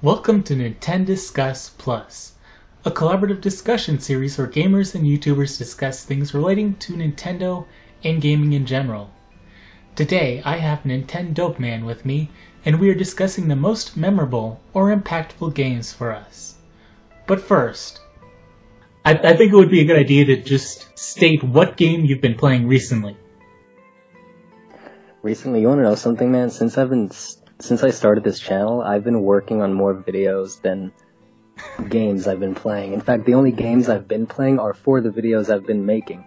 Welcome to NintenDiscuss Plus, a collaborative discussion series where gamers and YouTubers discuss things relating to Nintendo and gaming in general. Today, I have NintenDopeman with me, and we are discussing the most memorable or impactful games for us. But first, I think it would be a good idea to just state what game you've been playing recently. Recently, you want to know something, man? Since I started this channel, I've been working on more videos than games I've been playing. In fact, the only games I've been playing are for the videos I've been making.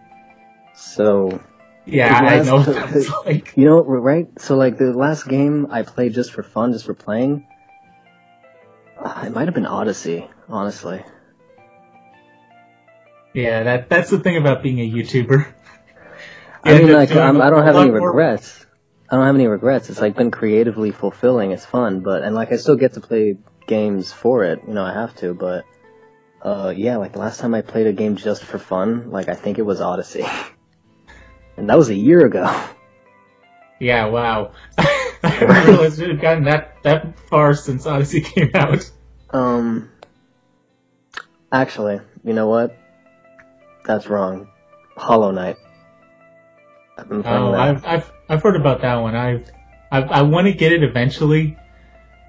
So... Yeah, I know what that's like. You know, right? So, like, the last game I played just for fun, just for playing, it might have been Odyssey, honestly. Yeah, that's the thing about being a YouTuber. I mean, like, I don't have any regrets. I don't have any regrets. It's, like, been creatively fulfilling. It's fun, and, like, I still get to play games for it. You know, I have to, but, yeah, like, the last time I played a game just for fun, like, I think it was Odyssey. And that was a year ago. Yeah, wow. I didn't realize it had gotten that far since Odyssey came out. Actually, you know what? That's wrong. Hollow Knight. I've been playing that. I've heard about that one. I want to get it eventually,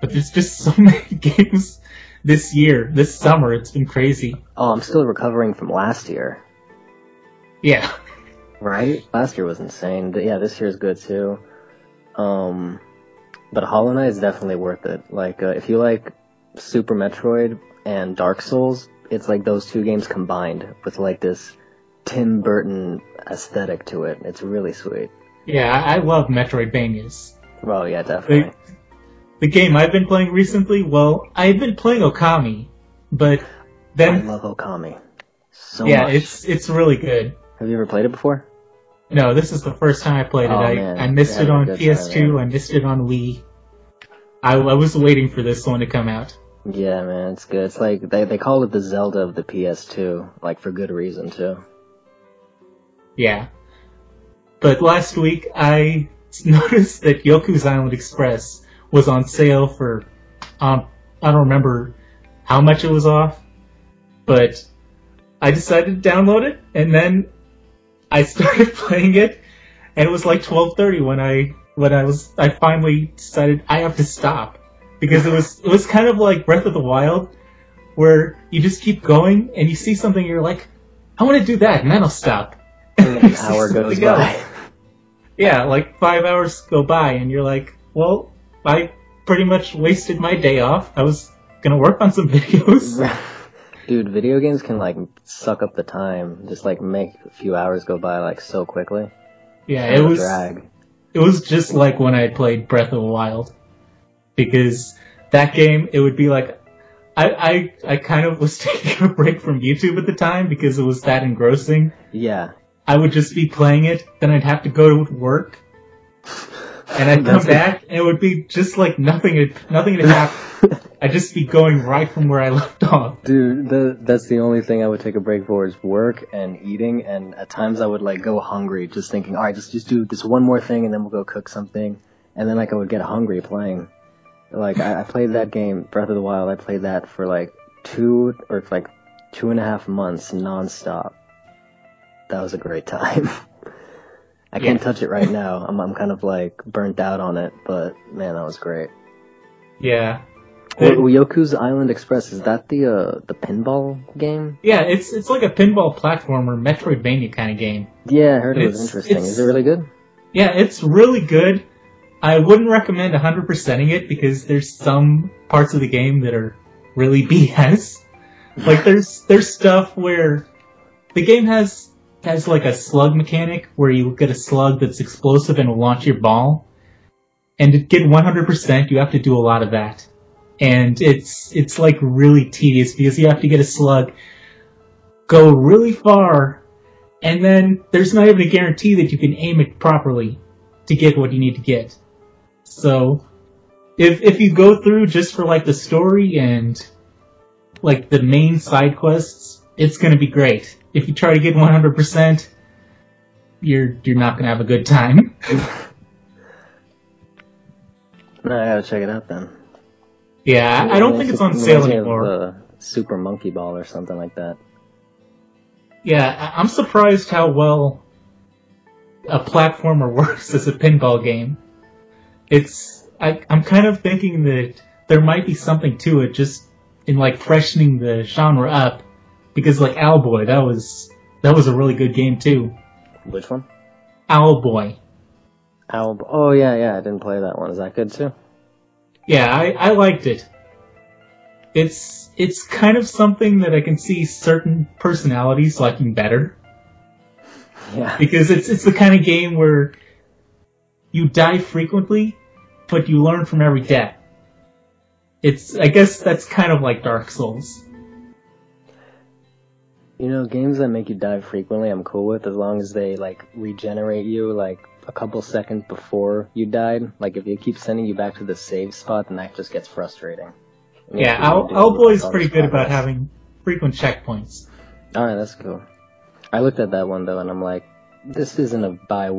but there's just so many games this summer. It's been crazy. Oh, I'm still recovering from last year. Yeah. Right? Last year was insane. But yeah, this year's good too. But Hollow Knight is definitely worth it. Like, if you like Super Metroid and Dark Souls, it's like those two games combined with like this Tim Burton aesthetic to it. It's really sweet. Yeah, I love Metroidvanias. Oh yeah, definitely. The game I've been playing recently, well, I've been playing Okami, but then... I love Okami so much. Yeah, it's really good. Have you ever played it before? No, this is the first time I played it. I missed it on PS2, I missed it on Wii. I was waiting for this one to come out. Yeah, man, it's good. It's like, they call it the Zelda of the PS2, like, for good reason, too. Yeah. But last week, I noticed that Yoku's Island Express was on sale for, I don't remember how much it was off, but I decided to download it, and then I started playing it, and it was like 12:30 when I finally decided I have to stop. Because it was kind of like Breath of the Wild, where you just keep going, and you see something, and you're like, I want to do that, and then I'll stop. And an hour goes by. Yeah, like 5 hours go by, and you're like, well, I pretty much wasted my day off. I was gonna work on some videos. Dude, video games can, like, suck up the time. Just, like, make a few hours go by, like, so quickly. Yeah, it was... drag. It was just like when I played Breath of the Wild. Because that game, it would be like... I kind of was taking a break from YouTube at the time because it was that engrossing. Yeah. I would just be playing it, then I'd have to go to work. And I'd come back, and it would be just like nothing had happened. I'd just be going right from where I left off. Dude, that's the only thing I would take a break for is work and eating, and at times I would like go hungry, just thinking, alright, just do this one more thing, and then we'll go cook something. And then like I would get hungry playing. Like, I played that game, Breath of the Wild, I played that for like 2.5 months non-stop. That was a great time. I can't touch it right now. I'm kind of like burnt out on it, but man, that was great. Yeah. Yoku's Island Express, is that the pinball game? Yeah, it's like a pinball platformer, Metroidvania kind of game. Yeah, I heard it was interesting. Is it really good? Yeah, it's really good. I wouldn't recommend 100%ing it because there's some parts of the game that are really BS. Like there's stuff where the game has like a slug mechanic where you get a slug that's explosive and will launch your ball. And to get 100%, you have to do a lot of that. And it's like really tedious because you have to get a slug, go really far, and then there's not even a guarantee that you can aim it properly to get what you need to get. So, if you go through just for like the story and like the main side quests, it's gonna be great. If you try to get 100%, you're not gonna have a good time. No, I gotta check it out then. Yeah, I don't think it's on sale anymore. Of, Super Monkey Ball or something like that. Yeah, I'm surprised how well a platformer works as a pinball game. I'm kind of thinking that there might be something to it, just in like freshening the genre up, because like Owlboy, that was a really good game too. Which one? Owlboy. Oh yeah, I didn't play that one. Is that good too? Yeah, I liked it. It's kind of something that I can see certain personalities liking better. Yeah. Because it's the kind of game where you die frequently, but you learn from every death. I guess that's kind of like Dark Souls. You know, games that make you die frequently I'm cool with, as long as they, like, regenerate you, like, a couple seconds before you died. Like, if you keep sending you back to the save spot, then that just gets frustrating. Yeah, Owlboy's pretty good about having frequent checkpoints. Alright, that's cool. I looked at that one, though, and I'm like, this isn't a day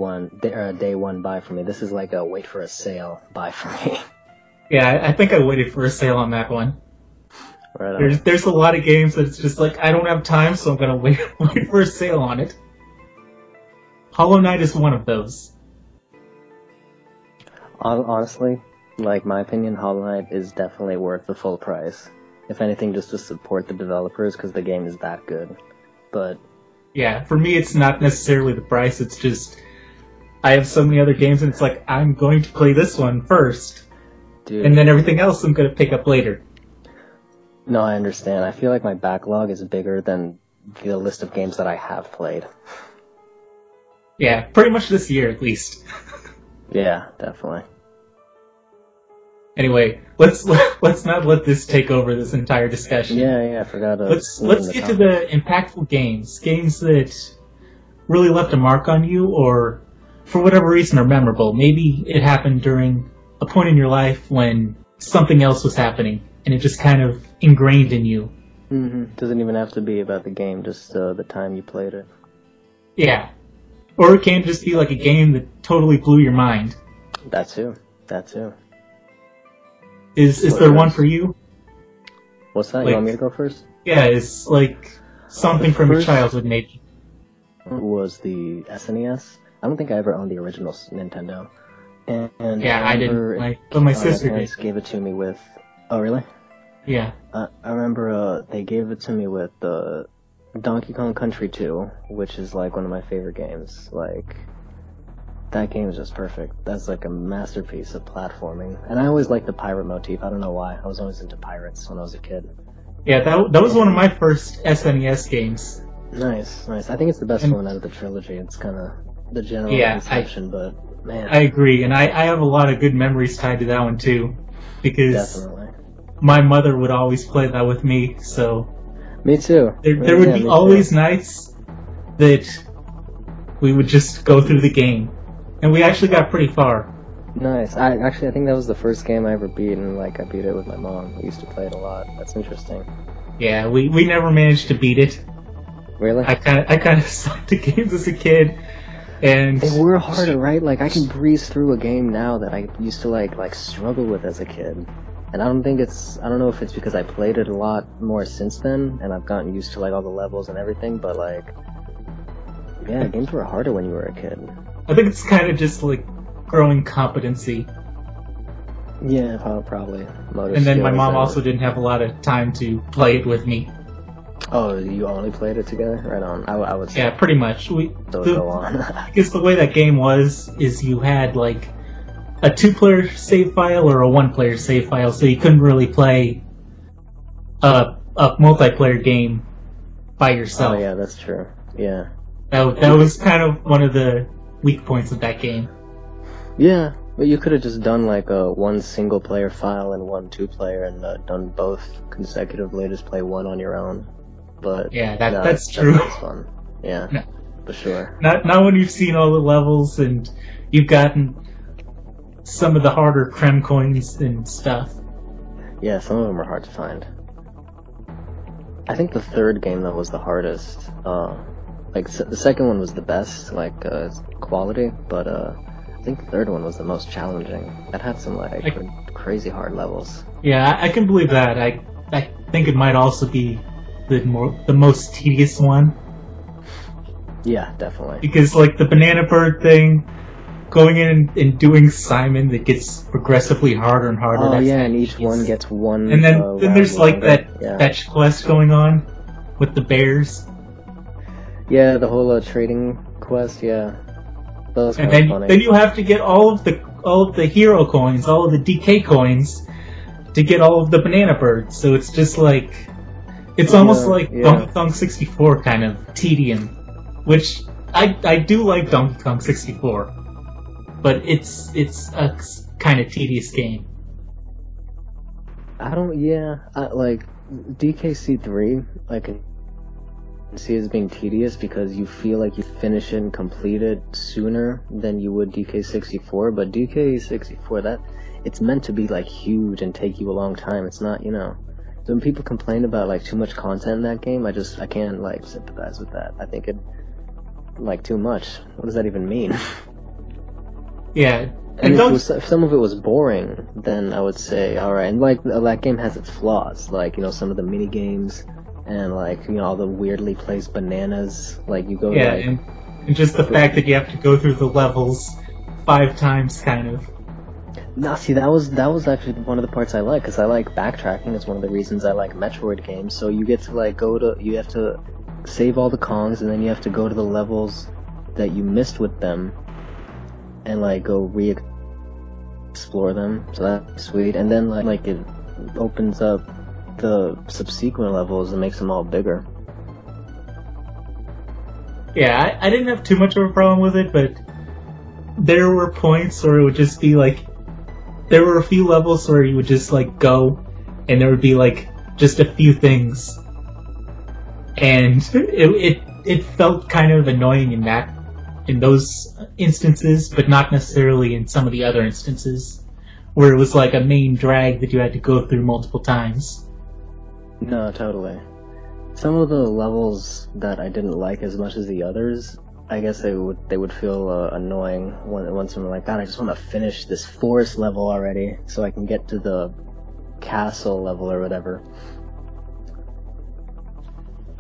one buy for me. This is like a wait for a sale buy for me. Yeah, I think I waited for a sale on that one. Right on. There's a lot of games that's just like, I don't have time, so I'm gonna wait for a sale on it. Hollow Knight is one of those. Honestly, like, my opinion, Hollow Knight is definitely worth the full price. If anything, just to support the developers, because the game is that good. But yeah, for me, it's not necessarily the price, it's just, I have so many other games, and it's like, I'm going to play this one first, dude, and then everything else I'm going to pick up later. No, I understand. I feel like my backlog is bigger than the list of games that I have played. Yeah, pretty much this year, at least. Yeah, definitely. Anyway, let's not let this take over this entire discussion. Yeah, I forgot to... Let's get to the impactful games that really left a mark on you, or for whatever reason are memorable. Maybe it happened during a point in your life when something else was happening, and it just kind of ingrained in you. Mm-hmm. Doesn't even have to be about the game, just the time you played it. Yeah. Or it can just be like a game that totally blew your mind. That too. Is there one for you? What's that? Like, you want me to go first? Yeah, it's like something from your childhood, maybe. Was the SNES. I don't think I ever owned the original Nintendo. And yeah, I didn't. But my sister did. Gave it to me with... Oh, really? Yeah. I remember they gave it to me with Donkey Kong Country 2, which is like one of my favorite games. Like, that game is just perfect. That's like a masterpiece of platforming. And I always liked the pirate motif. I don't know why. I was always into pirates when I was a kid. Yeah, that was one of my first SNES games. Nice. I think it's the best one out of the trilogy. It's kind of the general conception, but man. I agree, and I have a lot of good memories tied to that one too, because definitely. My mother would always play that with me, so... Me too. There would be always nights that we would just go through the game, and we actually got pretty far. Nice. I think that was the first game I ever beat, and like I beat it with my mom. We used to play it a lot. That's interesting. Yeah, we never managed to beat it. Really? I kind of sucked at games as a kid, and they were harder, right? Like I can breeze through a game now that I used to like struggle with as a kid. And I don't know if it's because I played it a lot more since then, and I've gotten used to like all the levels and everything, but like, yeah, games were harder when you were a kid. I think it's kind of just like growing competency. Yeah, probably. And then my mom also didn't have a lot of time to play it with me. Oh, you only played it together? Right on. I would say. Yeah, pretty much. Go on. Because the way that game is you had like a 2-player save file or a 1-player save file, so you couldn't really play a multiplayer game by yourself. Oh yeah, that's true. Yeah. That was kind of one of the weak points of that game. Yeah, but you could have just done like one single-player file and one 2-player and done both consecutively, just play one on your own. But yeah, that's true. That's fun. Yeah, no. For sure. Not when you've seen all the levels and you've gotten some of the harder creme coins and stuff. Yeah, some of them are hard to find. I think the third game though was the hardest. The second one was the best, quality, but I think the third one was the most challenging. That had some crazy hard levels. Yeah, I can believe that. I think it might also be the most tedious one. Yeah, definitely. Because like the banana bird thing, going in and doing Simon, that gets progressively harder and harder. Oh yeah, and each one gets one. And then there's like that fetch quest going on with the bears. Yeah, the whole trading quest. Yeah, those. And then you have to get all of the hero coins, all of the DK coins, to get all of the banana birds. So it's just like it's almost like Donkey Kong 64 kind of tedium, which I do like Donkey Kong 64, but it's a kind of tedious game. I don't. Yeah, like DKC3. I can see it as being tedious because you feel like you finish it and complete it sooner than you would DK64. But DK64, it's meant to be like huge and take you a long time. It's not, So when people complain about like too much content in that game, I can't like sympathize with that. I think it like too much. What does that even mean? Yeah. And if some of it was boring, then I would say, alright. And like, that game has its flaws. Like, some of the mini games, and like, all the weirdly placed bananas. Like, you go to like... and just the fact that you have to go through the levels 5 times, kind of. No, see, that was actually one of the parts I like, because I like backtracking. It's one of the reasons I like Metroid games. So you get to like you have to save all the Kongs, and then you have to go to the levels that you missed with them, and like go re-explore them. So that's sweet. And then like it opens up the subsequent levels and makes them all bigger. Yeah, I didn't have too much of a problem with it, but there were points where it would just be like, there were a few levels where you would just like go, and there would be like just a few things, and it felt kind of annoying in those instances, but not necessarily in some of the other instances where it was like a main drag that you had to go through multiple times. No, totally. Some of the levels that I didn't like as much as the others, I guess they would feel annoying once I'm like, God, I just want to finish this forest level already so I can get to the castle level or whatever.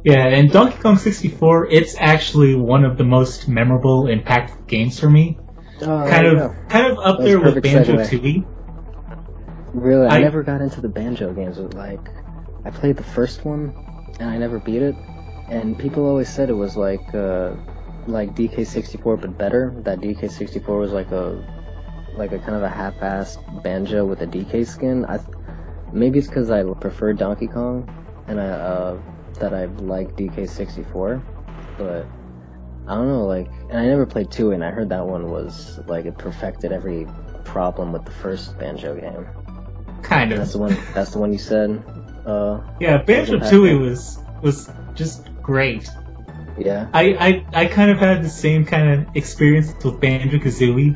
Yeah, and Donkey Kong 64, it's actually one of the most memorable, impactful games for me. Kind of up there with Banjo-Tooie. Really, I never got into the Banjo games. Like, I played the first one, and I never beat it. And people always said it was like DK64 but better. That DK64 was like a kind of a half-assed Banjo with a DK skin. Maybe it's because I prefer Donkey Kong, and that I like DK64, but I don't know, like, and I never played 2, and I heard that one was, like, it perfected every problem with the first Banjo game. Kind of. That's the one you said? Yeah, Banjo-Tooie was just great. Yeah. I kind of had the same kind of experience with Banjo-Kazooie,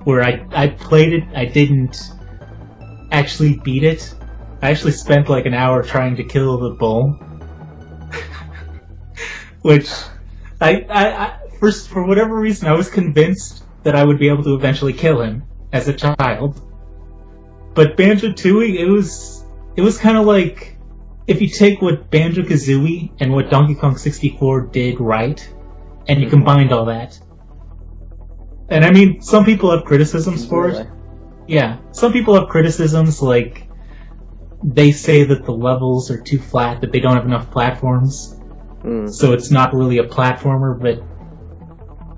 where I played it, I didn't actually beat it. I actually spent like an hour trying to kill the bull. Which, for whatever reason, I was convinced that I would be able to eventually kill him as a child. But Banjo-Tooie, it was kind of like, if you take what Banjo-Kazooie and what Donkey Kong 64 did right, and you combined all that. And I mean, some people have criticisms for it. Yeah, some people have criticisms, like, they say that the levels are too flat, that they don't have enough platforms. So it's not really a platformer, but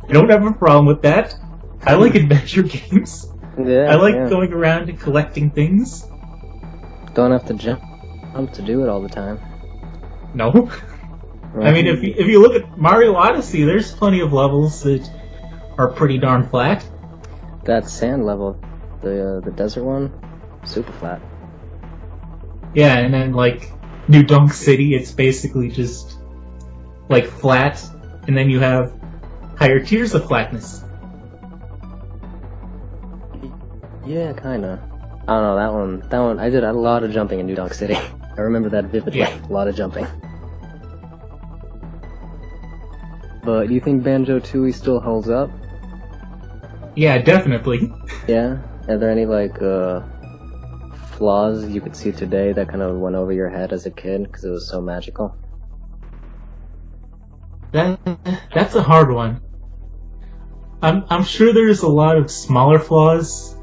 I don't have a problem with that. I like adventure games. Yeah, I like going around and collecting things. Don't have to jump to do it all the time. No. Right. I mean, if you look at Mario Odyssey, there's plenty of levels that are pretty darn flat. That sand level, the desert one, super flat. Yeah, and then like New Donk City, it's basically just like flat, and then you have higher tiers of flatness. Yeah, kinda. I don't know, that one, I did a lot of jumping in New Donk City. I remember that vividly. Yeah. A lot of jumping. But do you think Banjo-Tooie still holds up? Yeah, definitely. Yeah? Are there any, like, flaws you could see today that kind of went over your head as a kid because it was so magical? That's a hard one. I'm sure there's a lot of smaller flaws.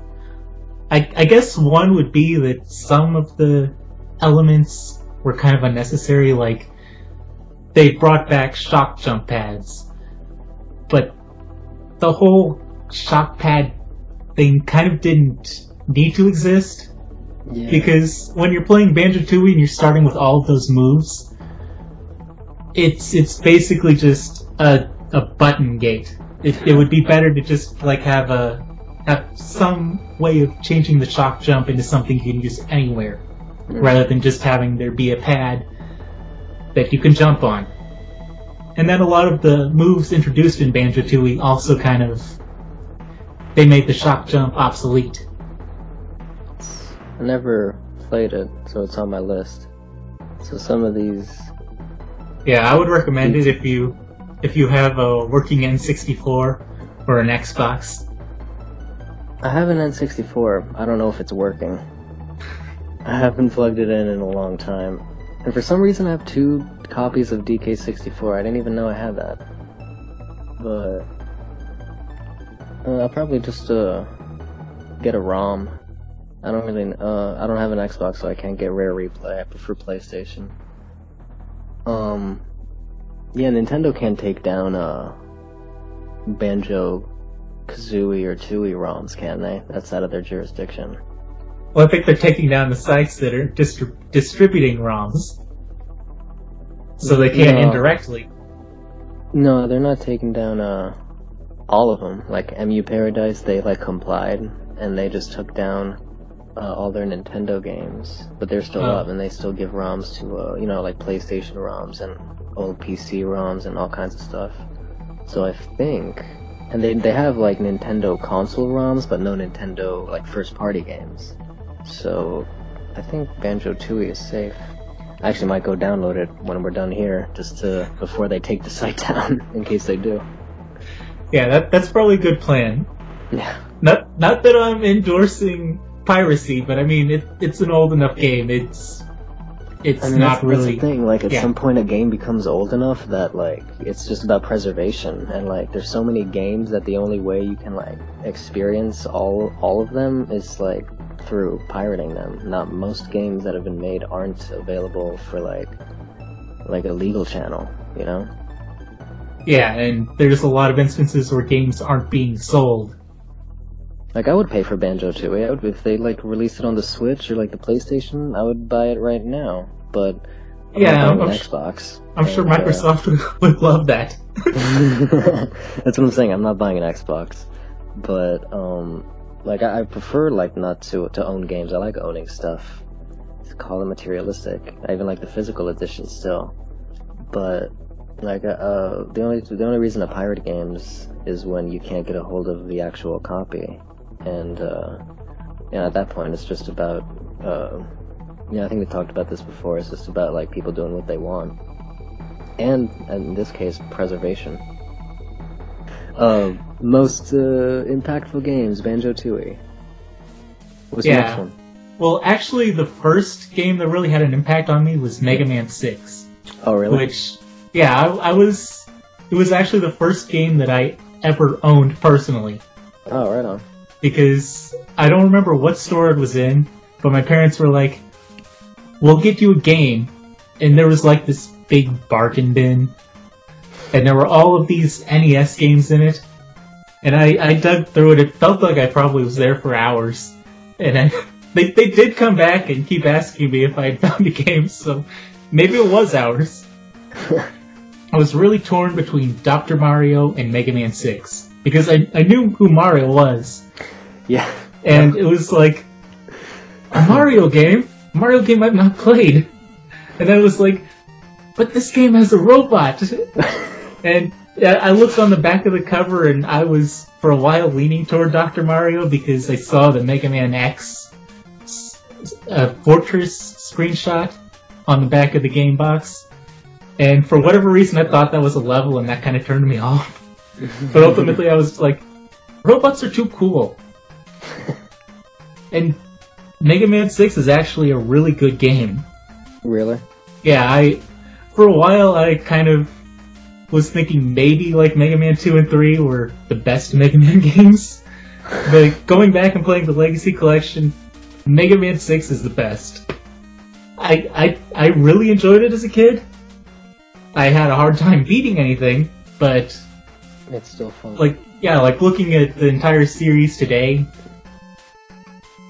I guess one would be that some of the elements were kind of unnecessary, like they brought back shock jump pads, but the whole shock pad thing kind of didn't need to exist. Yeah. Because when you're playing Banjo-Tooie and you're starting with all of those moves, it's basically just a button gate. It would be better to just like have some way of changing the shock jump into something you can use anywhere, rather than just having there be a pad that you can jump on. And then a lot of the moves introduced in Banjo-Tooie also kind of, they made the shock jump obsolete. I never played it, so it's on my list. So some of these... Yeah, I would recommend it if you have a working N64 or an Xbox. I have an N64. I don't know if it's working. I haven't plugged it in a long time. And for some reason I have 2 copies of DK64. I didn't even know I had that. But... I'll probably just get a ROM. I don't really... I don't have an Xbox, so I can't get Rare Replay. I prefer PlayStation. Yeah, Nintendo can't take down Banjo-Kazooie or Tooie ROMs, can they? That's out of their jurisdiction. Well, I think they're taking down the sites that are distributing ROMs, so they can't indirectly. No, they're not taking down all of them. Like MU Paradise, they like complied, and they just took down all their Nintendo games, but they're still up, and they still give ROMs to like PlayStation ROMs and old PC ROMs and all kinds of stuff. So I think, and they have like Nintendo console ROMs, but no Nintendo like first party games. So I think Banjo-Tooie is safe. I actually might go download it when we're done here, just before they take the site down, in case they do. Yeah, that's probably a good plan. Yeah. Not that I'm endorsing piracy, but I mean it's an old enough game. It's not really. That's the thing. Like at some point, a game becomes old enough that like it's just about preservation, and like there's so many games that the only way you can like experience all of them is like through pirating them. Not most games that have been made aren't available for like a legal channel, you know? Yeah, and there's a lot of instances where games aren't being sold. Like I would pay for Banjo-Tooie. If they like released it on the Switch or like the PlayStation, I would buy it right now. But I'm Xbox. I'm sure Microsoft would love that. That's what I'm saying. I'm not buying an Xbox, but like I prefer like not to own games. I like owning stuff. Call it materialistic. I even like the physical edition still. But like the only reason I pirate games is when you can't get a hold of the actual copy, and at that point it's just about I think we talked about this before. It's just about like people doing what they want, and in this case, preservation. Most impactful games, Banjo-Tooie. What's the next one? Well, actually, the first game that really had an impact on me was Mega Man 6. Oh, really? Which, it was actually the first game that I ever owned personally. Oh, right on. Because I don't remember what store it was in, but my parents were like, we'll get you a game. And there was like this big bargain bin. And there were all of these NES games in it. And I dug through it. It felt like I probably was there for hours. And they did come back and keep asking me if I had found the game, so maybe it was hours. I was really torn between Dr. Mario and Mega Man 6. Because I knew who Mario was. Yeah. And it was like, a Mario game I've not played. And then it was like, but this game has a robot. And I looked on the back of the cover and I was, for a while, leaning toward Dr. Mario because I saw the Mega Man X Fortress screenshot on the back of the game box. And for whatever reason, I thought that was a level and that kind of turned me off. But ultimately I was like, robots are too cool. And Mega Man 6 is actually a really good game. Really? Yeah, for a while I kind of was thinking maybe like Mega Man 2 and 3 were the best Mega Man games. But going back and playing the Legacy Collection, Mega Man 6 is the best. I really enjoyed it as a kid. I had a hard time beating anything, but it's still fun. Like looking at the entire series today,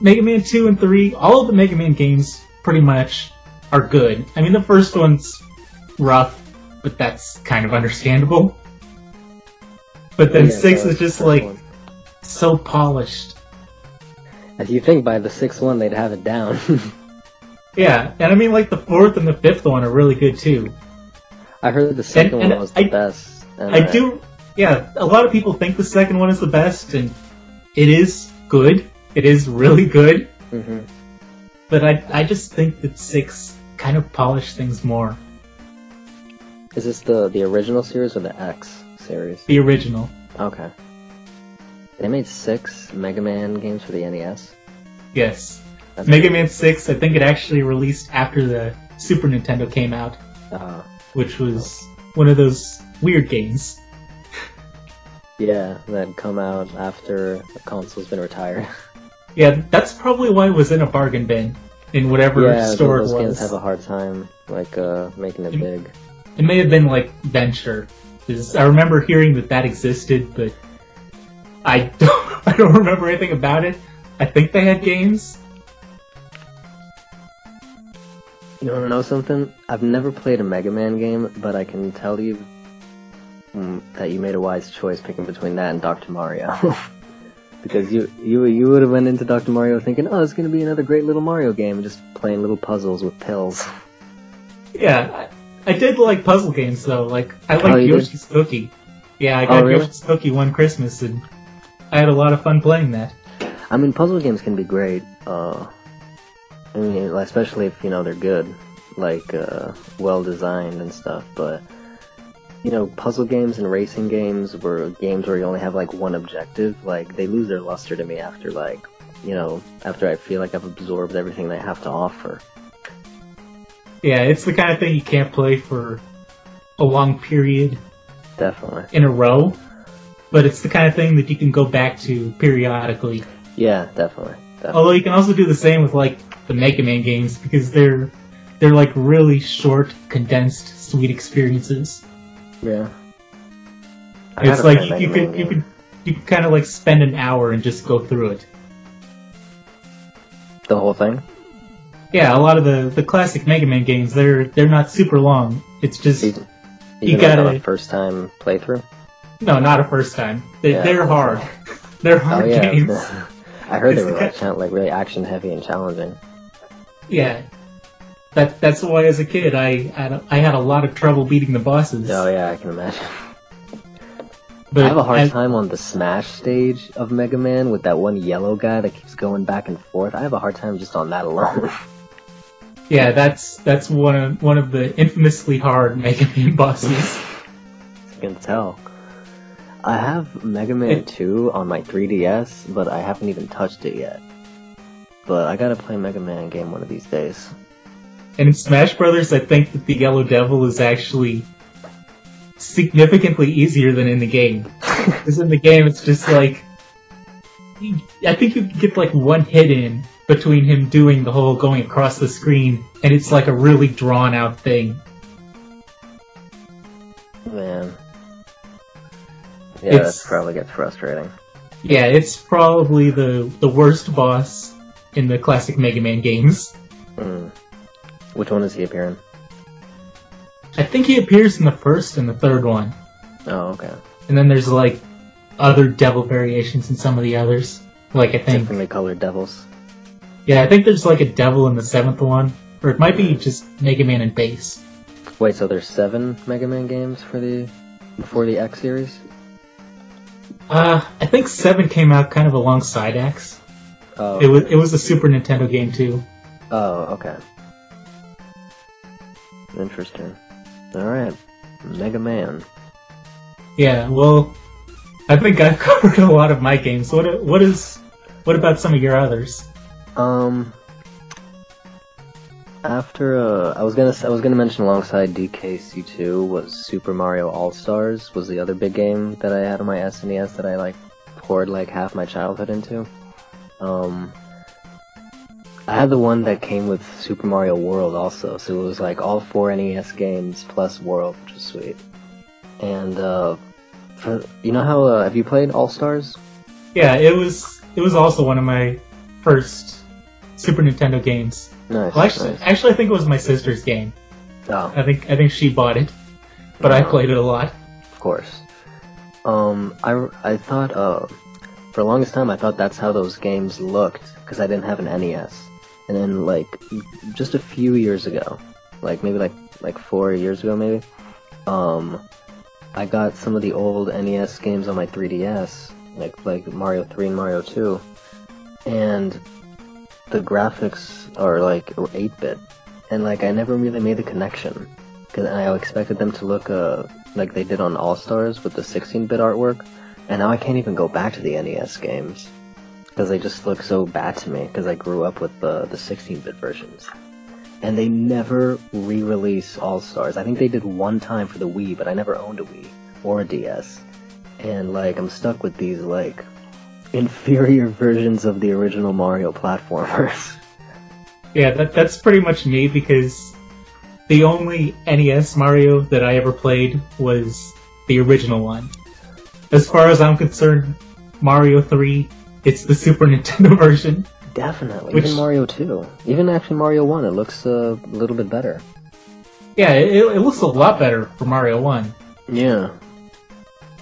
Mega Man 2 and 3, all of the Mega Man games pretty much are good. I mean, the first one's rough, but that's kind of understandable. But then 6 is just like so polished. As you think by the 6th one they'd have it down. Yeah, and I mean like the 4th and the 5th one are really good too. I heard the second one was the best. Yeah, a lot of people think the second one is the best, and it is good. It is really good. Mm-hmm. But I just think that 6 kind of polished things more. Is this the original series or the X series? The original. Okay. They made 6 Mega Man games for the NES? Yes. That's Mega Man 6, I think it actually released after the Super Nintendo came out. Which was one of those weird games. Yeah, that come out after the console's been retired. Yeah, that's probably why it was in a bargain bin in whatever store it was. Yeah, those games have a hard time, making it big. It may have been like Venture, because I remember hearing that existed, but I don't remember anything about it. I think they had games. You want to know something? I've never played a Mega Man game, but I can tell you that you made a wise choice picking between that and Dr. Mario. Because you would have went into Dr. Mario thinking, oh, it's going to be another great little Mario game, just playing little puzzles with pills. Yeah, I did like puzzle games, though. Like, I liked Yoshi's Cookie. Yeah, I got Yoshi's Cookie one Christmas, and I had a lot of fun playing that. I mean, puzzle games can be great. I mean, especially if, they're good. Well-designed and stuff, but... puzzle games and racing games were games where you only have, one objective. They lose their luster to me after, after I feel like I've absorbed everything they have to offer. Yeah, it's the kind of thing you can't play for a long period. Definitely. In a row. But it's the kind of thing that you can go back to periodically. Yeah, definitely. Although you can also do the same with, the Mega Man games, because they're really short, condensed, sweet experiences. Yeah. It's like you can kind of spend an hour and just go through it. The whole thing? Yeah, a lot of the classic Mega Man games, they're not super long. It's just you gotta a first time playthrough? No, not a first time. They're hard. They're hard games. I heard they were really action heavy and challenging. Yeah. That's why as a kid I had a lot of trouble beating the bosses. Oh yeah, I can imagine. But I have a hard time on the Smash stage of Mega Man with that one yellow guy that keeps going back and forth. I have a hard time just on that alone. Yeah, that's one of the infamously hard Mega Man bosses. I can tell. I have Mega Man 2 on my 3DS, but I haven't even touched it yet. But I gotta play Mega Man game one of these days. And in Smash Brothers, I think that the Yellow Devil is actually significantly easier than in the game. Because in the game, it's just I think you get one hit in between him doing the whole going across the screen, and it's a really drawn out thing. Man. Yeah, that probably gets frustrating. Yeah, it's probably the worst boss in the classic Mega Man games. Which one does he appear in? I think he appears in the first and the third one. Oh, okay. And then there's other devil variations in some of the others. I think differently colored devils. Yeah, I think there's a devil in the 7th one. Or it might be just Mega Man and base. Wait, so there's 7 Mega Man games before the X series? I think 7 came out kind of alongside X. Oh. It was a Super Nintendo game too. Oh, okay. Interesting. Alright. Mega Man. Yeah, well, I think I've covered a lot of my games. What about some of your others? After I was gonna mention alongside DKC2 was Super Mario AllStars was the other big game that I had on my SNES that I like poured like half my childhood into. I had the one that came with Super Mario World also, so it was like all 4 NES games plus World, which was sweet. And you know how have you played AllStars? Yeah, it was also one of my first Super Nintendo games. Nice. Well, actually, I think it was my sister's game. Oh. I think she bought it, but I played it a lot. Of course. I thought for the longest time I thought that's how those games looked because I didn't have an NES, and then like just a few years ago, like maybe like 4 years ago maybe, I got some of the old NES games on my 3DS, like Mario 3 and Mario 2, and the graphics are like 8-bit, and like I never really made the connection, because I expected them to look like they did on AllStars with the 16-bit artwork, and now I can't even go back to the NES games, because they just look so bad to me, because I grew up with the 16-bit versions. And they never re-release AllStars. I think they did one time for the Wii, but I never owned a Wii, or a DS. And like, I'm stuck with these like inferior versions of the original Mario platformers. Yeah, that's pretty much me, because the only NES Mario that I ever played was the original one. As far as I'm concerned, Mario 3, it's the Super Nintendo version. Definitely. Even Mario 2. Even actually Mario 1, it looks a little bit better. Yeah, it looks a lot better for Mario 1. Yeah.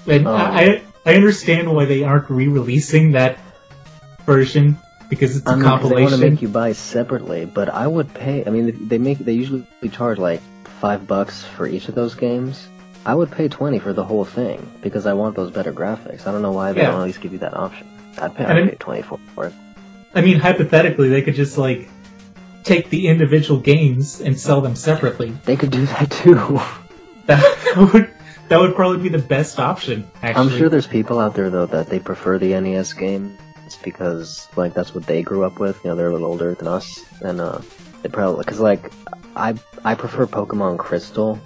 And I understand why they aren't re-releasing that version, because it's a compilation. They want to make you buy separately, but I would pay. I mean, they usually charge like $5 for each of those games. I would pay $20 for the whole thing because I want those better graphics. I don't know why they don't at least give you that option. I'd pay $20 for it. I mean, hypothetically, they could just like take the individual games and sell them separately. They could do that too. That would probably be the best option, actually. I'm sure there's people out there, though, that they prefer the NES games because, like, that's what they grew up with. You know, they're a little older than us. And, they probably... Because, like, I prefer Pokemon Crystal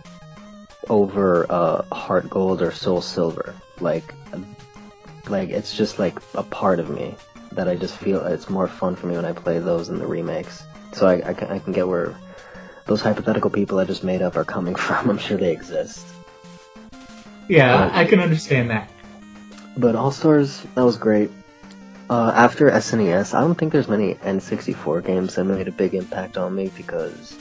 over, Heart Gold or Soul Silver. Like, it's just, like, a part of me that I just feel it's more fun for me when I play those than the remakes. So I can get where those hypothetical people I just made up are coming from. I'm sure they exist. Yeah, I can understand that. But AllStars, that was great. After SNES, I don't think there's many N64 games that made a big impact on me, because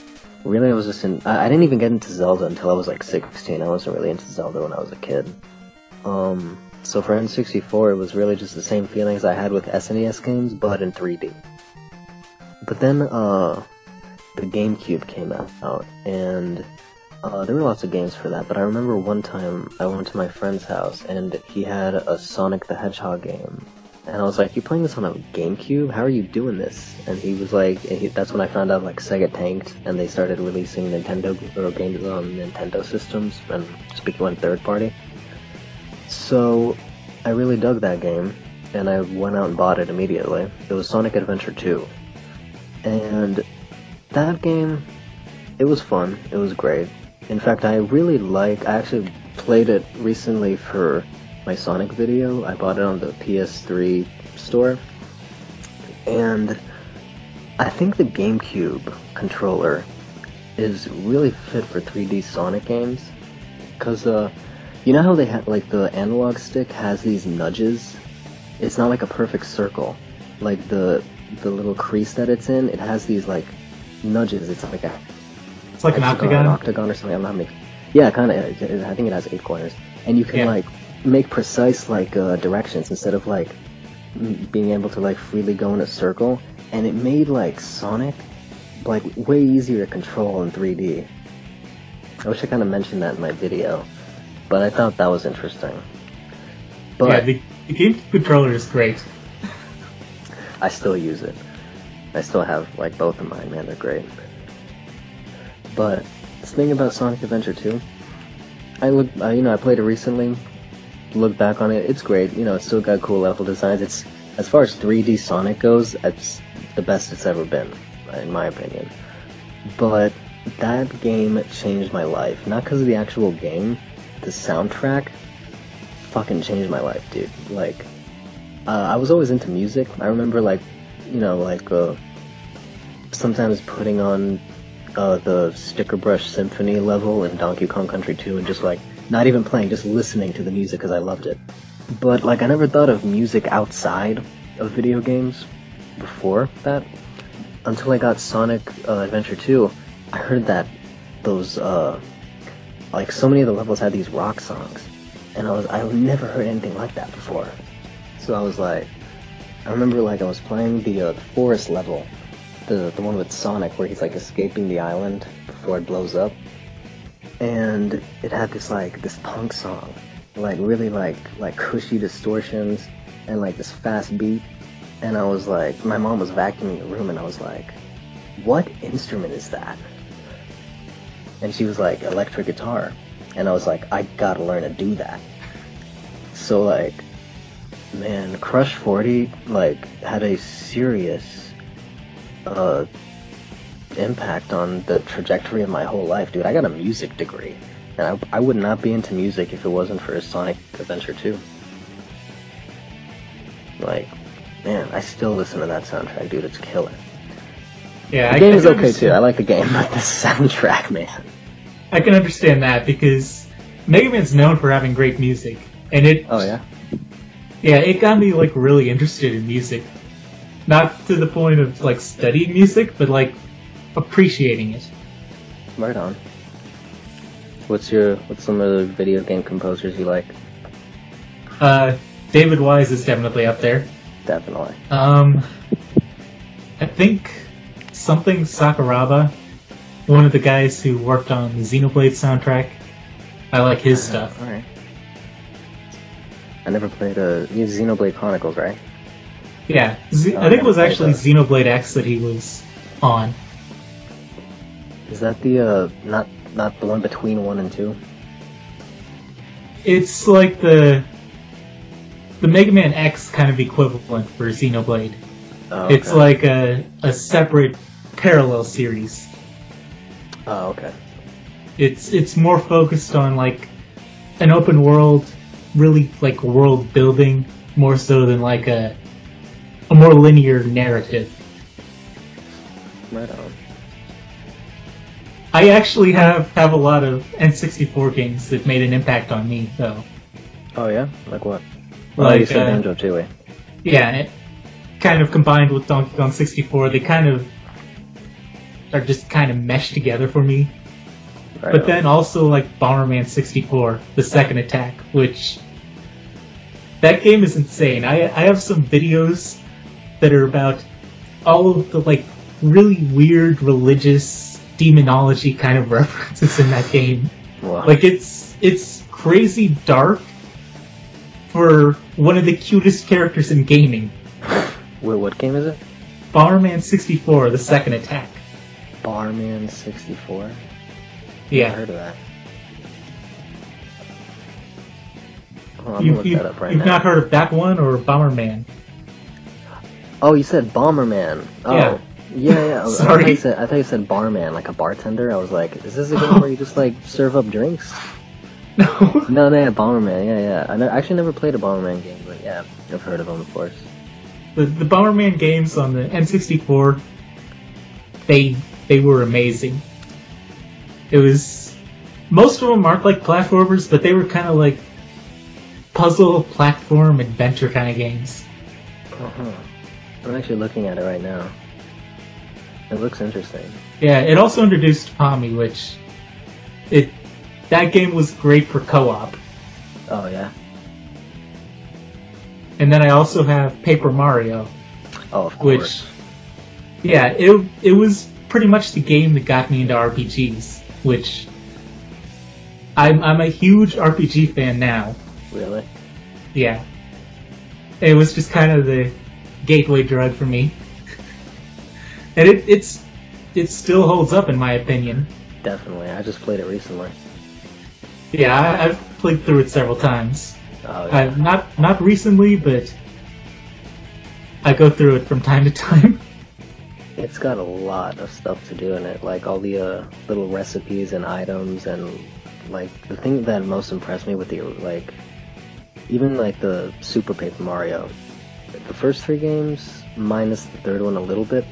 really I was just I didn't even get into Zelda until I was like 16. I wasn't really into Zelda when I was a kid. So for N64, it was really just the same feelings I had with SNES games, but in 3D. But then, the GameCube came out, and there were lots of games for that, but I remember one time I went to my friend's house, and he had a Sonic the Hedgehog game. And I was like, "You're playing this on a GameCube? How are you doing this?" And he was like, that's when I found out, like, Sega tanked, and they started releasing Nintendo games on Nintendo systems, and just became third party. So, I really dug that game, and I went out and bought it immediately. It was Sonic Adventure 2. And that game, it was fun. It was great. In fact, I actually played it recently for my Sonic video. I bought it on the PS3 store. And I think the GameCube controller is really fit for 3D Sonic games. Because, you know how they have, like, the analog stick has these nudges? It's not like a perfect circle. Like, the little crease that it's in, it has these, like, nudges. It's like an octagon? An octagon or something. I'm not making... Yeah, kind of. I think it has 8 corners. And you can, like, make precise, like, directions instead of, like, being able to, like, freely go in a circle. And it made, like, Sonic, like, way easier to control in 3D. I wish I kind of mentioned that in my video. But I thought that was interesting. But yeah, the GameCube controller is great. I still use it. I still have, like, both of mine, man, they're great. But, this thing about Sonic Adventure 2, I played it recently, looked back on it, it's great, it's still got cool level designs. It's, as far as 3D Sonic goes, it's the best it's ever been, in my opinion. But that game changed my life. Not because of the actual game, the soundtrack fucking changed my life, dude. Like, I was always into music. I remember, like, you know, like, sometimes putting on the Sticker Brush Symphony level in Donkey Kong Country 2 and just, like, not even playing, just listening to the music because I loved it. But, like, I never thought of music outside of video games before that. Until I got Sonic Adventure 2, I heard that those, like, so many of the levels had these rock songs. And I never heard anything like that before. So I was like, I remember, like, I was playing the forest level, the one with Sonic where he's, like, escaping the island before it blows up. And it had this, like, this punk song, like, really, like cushy distortions and, like, this fast beat. And I was like, my mom was vacuuming the room and I was like, what instrument is that? And she was like, electric guitar. And I was like, I gotta learn to do that. So, like, man, Crush 40, like, had a serious, impact on the trajectory of my whole life, dude. I got a music degree. And I would not be into music if it wasn't for Sonic Adventure 2. Like, man, I still listen to that soundtrack, dude. It's killer. Yeah, the game is okay too. I like the game, but the soundtrack, man. I can understand that because Mega Man's known for having great music, and it. Oh yeah. Yeah, it got me like really interested in music, not to the point of like studying music, but like appreciating it. Right on. What's some of the video game composers you like? David Wise is definitely up there. Definitely. I think something Sakuraba, one of the guys who worked on the Xenoblade soundtrack. I like his stuff. Alright. I never played Xenoblade Chronicles, right? Yeah, I think it was actually Xenoblade X that he was on. Is that the, not the one between 1 and 2? It's like the Mega Man X kind of equivalent for Xenoblade. Oh, okay. It's like a separate parallel series. Oh, okay. It's more focused on like an open world, really like world building, more so than like a more linear narrative. Right on. I actually have a lot of N64 games that made an impact on me, though. Oh yeah? Like what? Like, you said Banjo-Tooie. Yeah, it kind of combined with Donkey Kong 64, they kind of are just kind of meshed together for me. Right but on. Then also like Bomberman 64, the second attack, which that game is insane. I have some videos that are about all of the like really weird religious demonology kind of references in that game. Wow. Like it's crazy dark for one of the cutest characters in gaming. Wait, what game is it? Bomberman 64, the second attack. Bomberman 64? Yeah. I heard of that. Oh, I'm gonna look that up right now. You've not heard of that one or Bomberman? Oh, you said Bomberman. Oh. Yeah. Yeah. Sorry. I thought you said barman, like a bartender. I was like, is this a game where you just like serve up drinks? No. No, Bomberman. Yeah. I actually never played a Bomberman game, but yeah, I've heard of them, of course. The Bomberman games on the N64, they were amazing. It was most of them aren't like platformers, but they were kind of like puzzle, platform, adventure kind of games. Uh-huh. I'm actually looking at it right now. It looks interesting. Yeah, it also introduced Okami, which that game was great for co-op. Oh yeah. And then I also have Paper Mario. Oh, of course. Which, yeah, it was pretty much the game that got me into RPGs. Which I'm a huge RPG fan now. Really? Yeah. It was just kind of the gateway drug for me. And it still holds up in my opinion. Definitely. I just played it recently. Yeah, I've played through it several times. Oh, yeah. Not recently, but I go through it from time to time. It's got a lot of stuff to do in it, like all the little recipes and items, and like the thing that most impressed me with the like, even like the Super Paper Mario, the first 3 games minus the third one a little bit,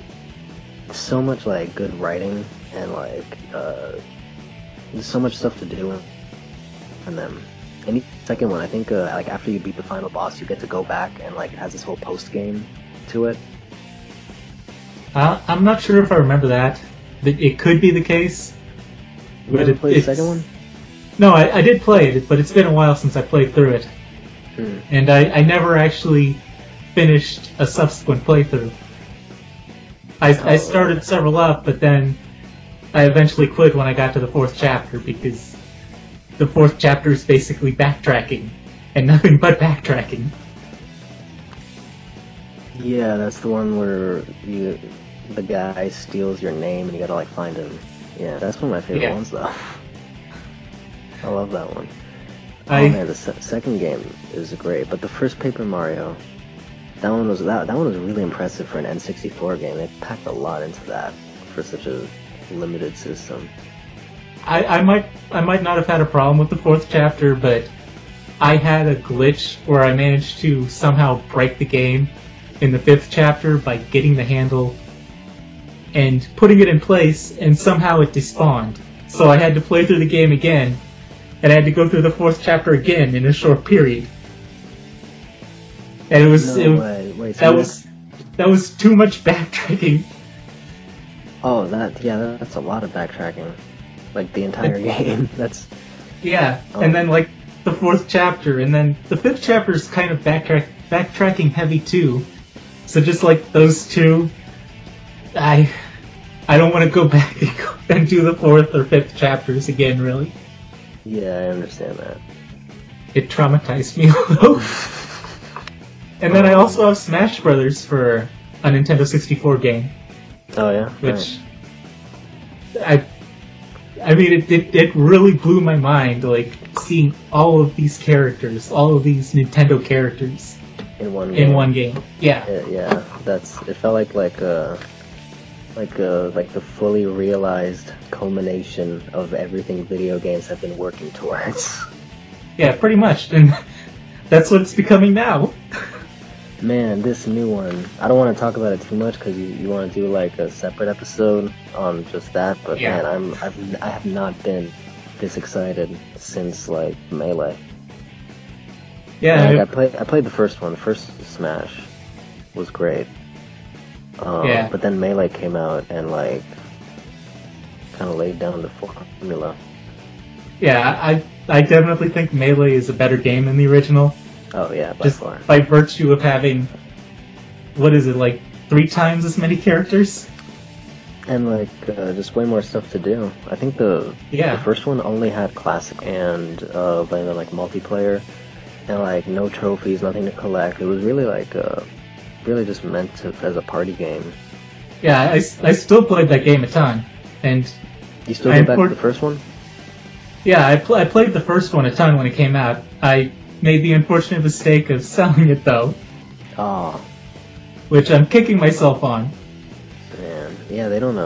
so much like good writing and like there's so much stuff to do in them. And the second one, I think like after you beat the final boss, you get to go back and like it has this whole post game to it. I'm not sure if I remember that. It could be the case. You ever played the second one? No, I did play it, but it's been a while since I played through it. And I never actually finished a subsequent playthrough. I started several up, but then I eventually quit when I got to the 4th chapter, because the 4th chapter is basically backtracking, and nothing but backtracking. Yeah, that's the one where the guy steals your name and you gotta like find him. Yeah, that's one of my favorite ones though. I love that one. Oh man, the second game is great, but the first Paper Mario, that one was really impressive for an N64 game. They packed a lot into that for such a limited system. I might not have had a problem with the 4th chapter, but I had a glitch where I managed to somehow break the game in the 5th chapter by getting the handle and putting it in place, and somehow it despawned. So I had to play through the game again, and I had to go through the 4th chapter again in a short period. And that was too much backtracking. Oh, that's a lot of backtracking. Like the entire game. That's and then like the 4th chapter, and then the 5th chapter is kind of backtracking heavy too. So just like those two, I don't want to go back and do the 4th or 5th chapters again, really. Yeah, I understand that. It traumatized me a little. And then I also have Smash Brothers for a Nintendo 64 game. Oh yeah? Which, I mean, it really blew my mind, like, seeing all of these characters, all of these Nintendo characters in one game. Yeah. Yeah, it felt like the fully realized culmination of everything video games have been working towards. Yeah, pretty much, and that's what it's becoming now. Man, this new one, I don't want to talk about it too much because you want to do like a separate episode on just that, but man, I have not been this excited since like Melee. Yeah, like, I played the first one. The first Smash was great. But then Melee came out and like kind of laid down the formula. Yeah, I definitely think Melee is a better game than the original. Oh yeah, by just far. By virtue of having, what is it, like 3 times as many characters? And like just way more stuff to do. I think the first one only had classic and like multiplayer, and like no trophies, nothing to collect. It was really like really just meant as a party game. Yeah, I still played that game a ton, and you still go back to the first one? Yeah, I played the first one a ton when it came out. I made the unfortunate mistake of selling it though. Oh. Which I'm kicking myself on. Man, yeah, they don't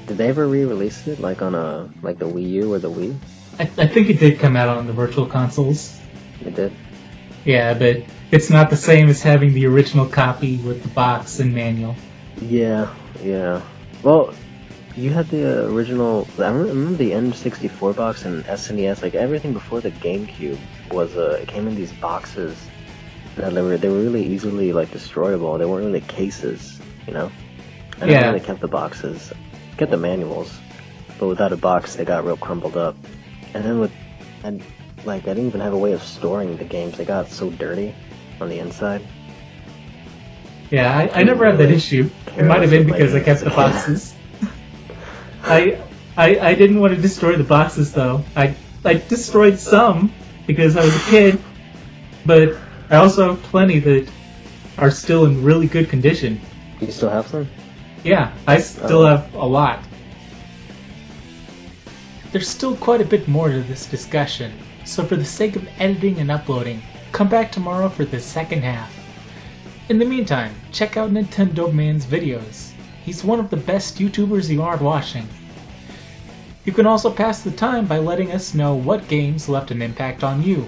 did they ever re-release it like on like the Wii U or the Wii? I think it did come out on the virtual consoles. It did? Yeah, but it's not the same as having the original copy with the box and manual. Yeah. Well, you had the original. I remember the N64 box and SNES. Like everything before the GameCube was it came in these boxes that they were really easily like destroyable. They weren't really cases, you know. And they kept the boxes, kept the manuals, but without a box, they got real crumpled up. And then I didn't even have a way of storing the games. They got so dirty on the inside. Yeah, I never had that issue. It might have been because I kept the boxes. I didn't want to destroy the boxes though. I destroyed some because I was a kid, but I also have plenty that are still in really good condition. You still have some? Yeah, I still have a lot. There's still quite a bit more to this discussion, so for the sake of editing and uploading, come back tomorrow for the second half. In the meantime, check out NintenDopeman's videos. He's one of the best YouTubers you aren't watching. You can also pass the time by letting us know what games left an impact on you.